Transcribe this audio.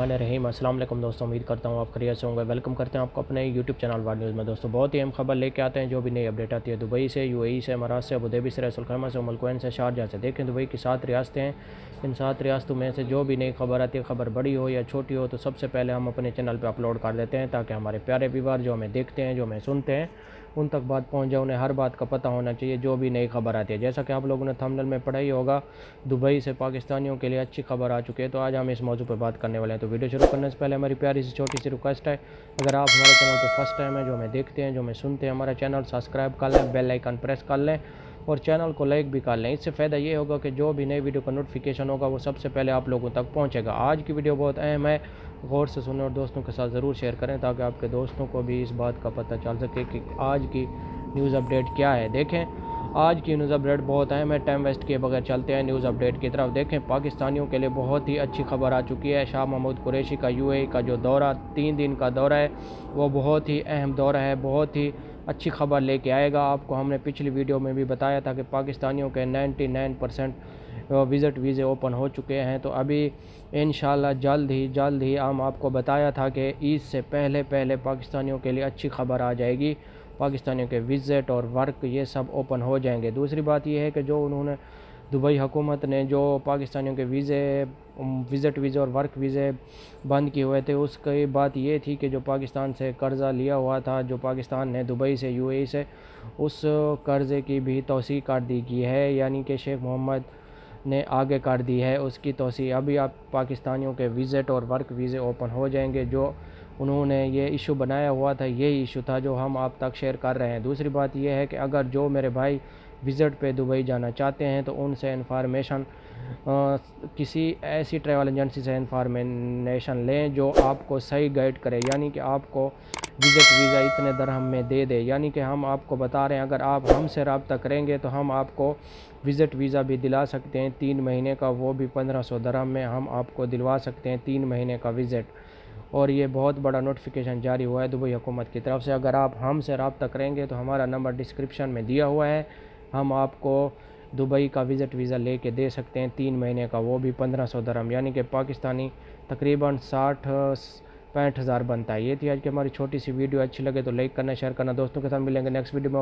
बिस्मिल्लाहिर्रहमानिर्रहीम। अस्सलाम वालेकुम दोस्तों, उम्मीद करता हूँ आप खैरियत से होंगे। वेलकम करते हैं आपको अपने यूट्यूब चैनल वार न्यूज़ में। दोस्तों बहुत ही अहम खबर लेके आते हैं, जो भी नई अपडेट आती है दुबई से, यूएई से, अमारात से, अबू धाबी से, रईस अल खैमा से, उम्मुल कुवैन से, शारजाह से। देखें दुबई की 7 रियासतें हैं। इन 7 रियासतों में से जो भी नई खबर आती है, खबर बड़ी हो या छोटी हो, तो सबसे पहले हम अपने चैनल पर अपलोड कर देते हैं, ताकि हमारे प्यारे व्यूअर जो हमें देखते हैं, जो हमें सुनते हैं, उन तक बात पहुंच जाए। उन्हें हर बात का पता होना चाहिए, जो भी नई खबर आती है। जैसा कि आप लोगों ने थंबनेल में पढ़ा ही होगा, दुबई से पाकिस्तानियों के लिए अच्छी खबर आ चुकी है। तो आज हम इस मौजू पर बात करने वाले हैं। तो वीडियो शुरू करने से पहले हमारी प्यारी सी छोटी सी रिक्वेस्ट है, अगर आप हमारे चैनल पर फर्स्ट टाइम है, जो हमें देखते हैं, जो हमें सुनते हैं, हमारा चैनल सब्सक्राइब कर लें, बेल आइकन प्रेस कर लें और चैनल को लाइक भी कर लें। इससे फ़ायदा ये होगा कि जो भी नई वीडियो का नोटिफिकेशन होगा वो सबसे पहले आप लोगों तक पहुँचेगा। आज की वीडियो बहुत अहम है, गौर से सुनें और दोस्तों के साथ ज़रूर शेयर करें, ताकि आपके दोस्तों को भी इस बात का पता चल सके कि आज की न्यूज़ अपडेट क्या है। देखें आज की न्यूज़ अपडेट बहुत अहम है। टाइम वेस्ट किए बगैर चलते हैं न्यूज़ अपडेट की तरफ। देखें पाकिस्तानियों के लिए बहुत ही अच्छी खबर आ चुकी है। शाह महमूद कुरैशी का यूएई का जो दौरा 3 दिन का दौरा है, वो बहुत ही अहम दौरा है, बहुत ही अच्छी खबर लेके आएगा। आपको हमने पिछली वीडियो में भी बताया था कि पाकिस्तानियों के 99% विज़िट वीज़े ओपन हो चुके हैं। तो अभी इंशाल्लाह जल्द ही हम आपको बताया था कि ईद से पहले पाकिस्तानियों के लिए अच्छी खबर आ जाएगी। पाकिस्तानियों के विज़िट और वर्क ये सब ओपन हो जाएंगे। दूसरी बात यह है कि जो उन्होंने दुबई हुकूमत ने जो पाकिस्तानियों के विज़िट वीज़े और वर्क वीज़े बंद किए हुए थे, उसकी बात ये थी कि जो पाकिस्तान से कर्ज़ा लिया हुआ था, जो पाकिस्तान ने दुबई से, यूएई से, उस कर्ज़े की भी तौसीक़ कर दी गई है। यानी कि शेख मोहम्मद ने आगे कर दी है उसकी तौसीक़। अभी आप पाकिस्तानियों के विज़िट और वर्क वीज़े ओपन हो जाएंगे। जो उन्होंने ये इशू बनाया हुआ था, यही इशू था जो हम आप तक शेयर कर रहे हैं। दूसरी बात यह है कि अगर जो मेरे भाई विज़िट पे दुबई जाना चाहते हैं, तो उनसे इन्फॉर्मेशन किसी ऐसी ट्रैवल एजेंसी से इन्फॉर्मेशन लें जो आपको सही गाइड करे, यानी कि आपको विज़िट वीज़ा इतने दरहम में दे दे। यानी कि हम आपको बता रहे हैं, अगर आप हमसे रब्ता करेंगे तो हम आपको विज़िट वीज़ा भी दिला सकते हैं 3 महीने का, वो भी 1500 दरहम में हम आपको दिलवा सकते हैं 3 महीने का विज़िट। और ये बहुत बड़ा नोटिफिकेशन जारी हुआ है दुबई हुकूमत की तरफ से। अगर आप हमसे रब्ता करेंगे तो हमारा नंबर डिस्क्रिप्शन में दिया हुआ है, हम आपको दुबई का विज़िट वीज़ा लेके दे सकते हैं 3 महीने का, वो भी 1500 दरहम, यानी कि पाकिस्तानी तकरीबन 60-65 हज़ार बनता है। ये थी आज की हमारी छोटी सी वीडियो। अच्छी लगे तो लाइक करना, शेयर करना, दोस्तों के साथ मिलेंगे नेक्स्ट वीडियो में।